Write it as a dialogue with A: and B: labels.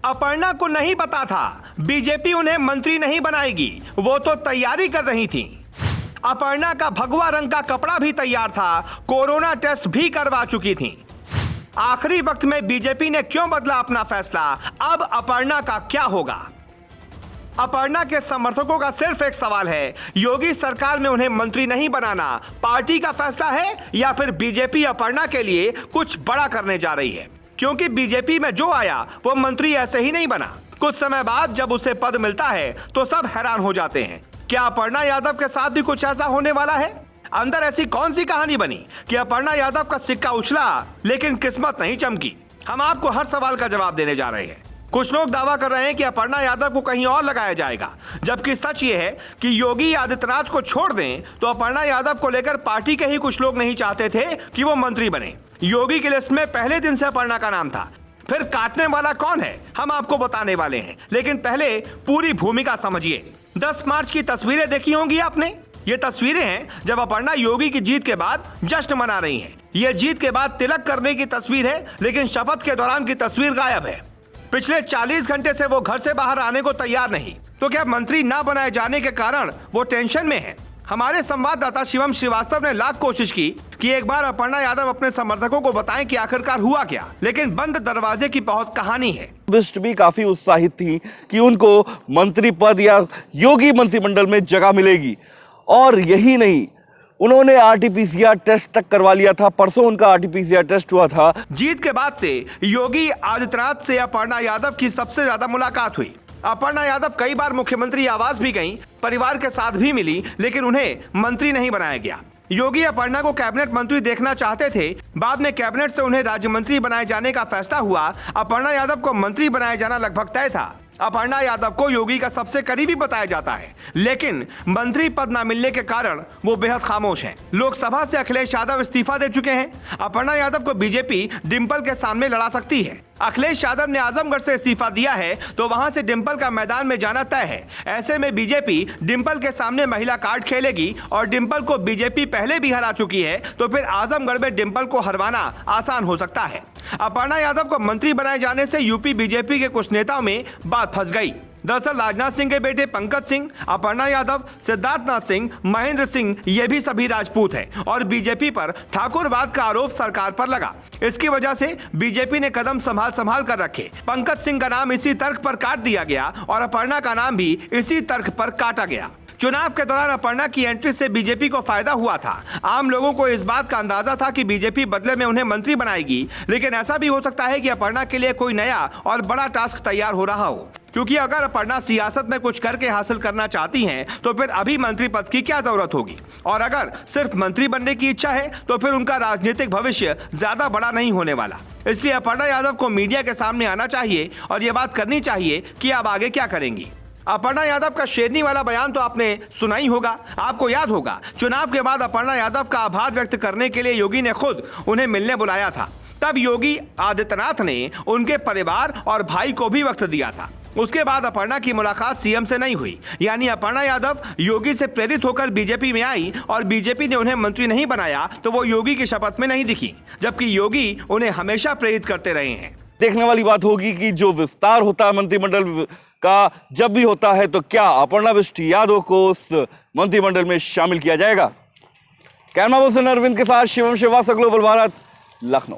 A: अपर्णा को नहीं पता था बीजेपी उन्हें मंत्री नहीं बनाएगी, वो तो तैयारी कर रही थी। अपर्णा का भगवा रंग का कपड़ा भी तैयार था, कोरोना टेस्ट भी करवा चुकी थी। आखिरी वक्त में बीजेपी ने क्यों बदला अपना फैसला, अब अपर्णा का क्या होगा? अपर्णा के समर्थकों का सिर्फ एक सवाल है, योगी सरकार में उन्हें मंत्री नहीं बनाना पार्टी का फैसला है या फिर बीजेपी अपर्णा के लिए कुछ बड़ा करने जा रही है? क्योंकि बीजेपी में जो आया वो मंत्री ऐसे ही नहीं बना। कुछ समय बाद जब उसे पद मिलता है तो सब हैरान हो जाते हैं। क्या अपर्णा यादव के साथ भी कुछ ऐसा होने वाला है? अंदर ऐसी कौन सी कहानी बनी कि अपर्णा यादव का सिक्का उछला लेकिन किस्मत नहीं चमकी? हम आपको हर सवाल का जवाब देने जा रहे हैं। कुछ लोग दावा कर रहे हैं कि अपर्णा यादव को कहीं और लगाया जाएगा, जबकि सच ये है कि योगी आदित्यनाथ को छोड़ दें तो अपर्णा यादव को लेकर पार्टी के ही कुछ लोग नहीं चाहते थे कि वो मंत्री बने। योगी की लिस्ट में पहले दिन से अपर्णा का नाम था। फिर काटने वाला कौन है हम आपको बताने वाले हैं, लेकिन पहले पूरी भूमिका समझिए। 10 मार्च की तस्वीरें देखी होंगी आपने। ये तस्वीरें हैं जब अपर्णा योगी की जीत के बाद जश्न मना रही हैं। ये जीत के बाद तिलक करने की तस्वीर है, लेकिन शपथ के दौरान की तस्वीर गायब है। पिछले 40 घंटे से वो घर से बाहर आने को तैयार नहीं। तो क्या मंत्री ना बनाए जाने के कारण वो टेंशन में है? हमारे संवाददाता शिवम श्रीवास्तव ने लाख कोशिश की कि एक बार अपर्णा यादव अपने समर्थकों को बताएं कि आखिरकार हुआ क्या, लेकिन बंद दरवाजे की बहुत कहानी है।
B: बिष्ट भी काफी उत्साहित थी कि उनको मंत्री पद या योगी मंत्रिमंडल में जगह मिलेगी, और यही नहीं, उन्होंने आरटीपीसीआर टेस्ट तक करवा लिया था। परसों उनका आरटीपीसीआर टेस्ट हुआ था।
A: जीत के बाद से योगी आदित्यनाथ से अपर्णा यादव की सबसे ज्यादा मुलाकात हुई। अपर्णा यादव कई बार मुख्यमंत्री आवास भी गईं, परिवार के साथ भी मिली, लेकिन उन्हें मंत्री नहीं बनाया गया। योगी अपर्णा को कैबिनेट मंत्री देखना चाहते थे। बाद में कैबिनेट से उन्हें राज्य मंत्री बनाए जाने का फैसला हुआ। अपर्णा यादव को मंत्री बनाया जाना लगभग तय था। अपर्णा यादव को योगी का सबसे करीबी बताया जाता है, लेकिन मंत्री पद न मिलने के कारण वो बेहद खामोश हैं। लोकसभा से अखिलेश यादव इस्तीफा दे चुके हैं। अपर्णा यादव को बीजेपी डिंपल के सामने लड़ा सकती है। अखिलेश यादव ने आजमगढ़ से इस्तीफा दिया है तो वहां से डिंपल का मैदान में जाना तय है। ऐसे में बीजेपी डिंपल के सामने महिला कार्ड खेलेगी, और डिंपल को बीजेपी पहले भी हरा चुकी है, तो फिर आजमगढ़ में डिंपल को हरवाना आसान हो सकता है। अपर्णा यादव को मंत्री बनाए जाने से यूपी बीजेपी के कुछ नेताओं में बात फंस गई। दरअसल राजनाथ सिंह के बेटे पंकज सिंह, अपर्णा यादव, सिद्धार्थनाथ सिंह, महेंद्र सिंह, ये भी सभी राजपूत हैं और बीजेपी पर ठाकुरवाद का आरोप सरकार पर लगा। इसकी वजह से बीजेपी ने कदम संभाल कर रखे। पंकज सिंह का नाम इसी तर्क पर काट दिया गया और अपर्णा का नाम भी इसी तर्क पर काटा गया। चुनाव के दौरान अपर्णा की एंट्री से बीजेपी को फायदा हुआ था। आम लोगों को इस बात का अंदाजा था कि बीजेपी बदले में उन्हें मंत्री बनाएगी, लेकिन ऐसा भी हो सकता है कि अपर्णा के लिए कोई नया और बड़ा टास्क तैयार हो रहा हो। क्योंकि अगर अपर्णा सियासत में कुछ करके हासिल करना चाहती हैं, तो फिर अभी मंत्री पद की क्या जरूरत होगी, और अगर सिर्फ मंत्री बनने की इच्छा है तो फिर उनका राजनीतिक भविष्य ज्यादा बड़ा नहीं होने वाला। इसलिए अपर्णा यादव को मीडिया के सामने आना चाहिए और ये बात करनी चाहिए कि अब आगे क्या करेंगी। अपर्णा यादव का शेरनी वाला बयान तो आपने सुना ही होगा। आपको याद होगा, चुनाव के बाद अपर्णा यादव का आभार व्यक्त करने के लिए योगी ने खुद उन्हें मिलने बुलाया था। तब योगी आदित्यनाथ ने उनके परिवार और भाई को भी वक्त दिया था। उसके बाद अपर्णा की मुलाकात सीएम से नहीं हुई, यानी अपर्णा यादव योगी से प्रेरित होकर बीजेपी में आई और बीजेपी ने उन्हें मंत्री नहीं बनाया तो वो योगी की शपथ में नहीं दिखी, जबकि योगी उन्हें हमेशा प्रेरित करते रहे हैं।
B: देखने वाली बात होगी कि जो विस्तार होता है मंत्रिमंडल का, जब भी होता है, तो क्या अपर्णा बिष्ट यादव को उस मंत्रिमंडल में शामिल किया जाएगा? कैमरा पर्सन अरविंद के साथ शिवम श्रीवास्तव, ग्लोबल भारत, लखनऊ।